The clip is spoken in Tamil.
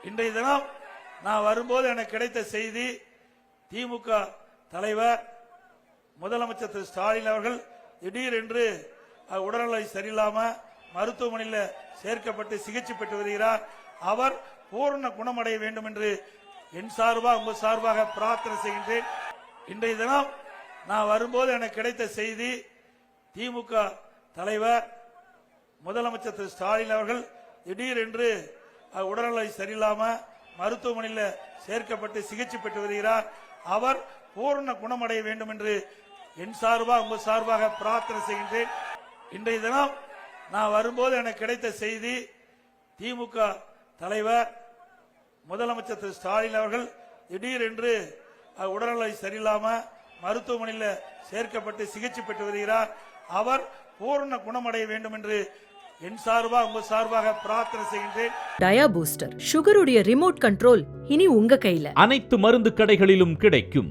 இன்றைய தினம் நான் வரும்போது எனக்கு கிடைத்த செய்தி, திமுக தலைவர் முதலமைச்சர் திரு ஸ்டாலின் அவர்கள் திடீரென்று உடல்நிலை சரியில்லாம மருத்துவமனையில் சேர்க்கப்பட்டு சிகிச்சை பெற்று வருகிறார். அவர் பூர்ண குணமடைய வேண்டும் என்று என் சார்பாக உங்கள் சார்பாக பிரார்த்தனை செய்கின்றேன். இன்றைய தினம் நான் வரும்போது எனக்கு கிடைத்த செய்தி, திமுக தலைவர் முதலமைச்சர் திரு ஸ்டாலின் அவர்கள் திடீரென்று உடல்நிலை சரியில்லாம மருத்துவமனையில் சேர்க்கப்பட்டு சிகிச்சை பெற்று வருகிறார். அவர் பூர்ண குணமடைய வேண்டும் என்று என் சார்பாக உங்கள் சார்பாக பிரார்த்தனை செய்கின்றேன். இன்றைய தினம் நான் வரும்போது எனக்கு கிடைத்த செய்தி, திமுக தலைவர் முதலமைச்சர் திரு ஸ்டாலின் அவர்கள் திடீரென்று உடல்நிலை சரியில்லாம மருத்துவமனையில் சேர்க்கப்பட்டு சிகிச்சை பெற்று வருகிறார். அவர் பூர்ண குணமடைய வேண்டும் என்று என் சார்பாக உங்கள் சார்பாக பிரார்த்தனை செய்கின்றேன். டயா பூஸ்டர் சுகருடைய ரிமோட் கண்ட்ரோல் இனி உங்க கையில. அனைத்து மருந்து கடைகளிலும் கிடைக்கும்.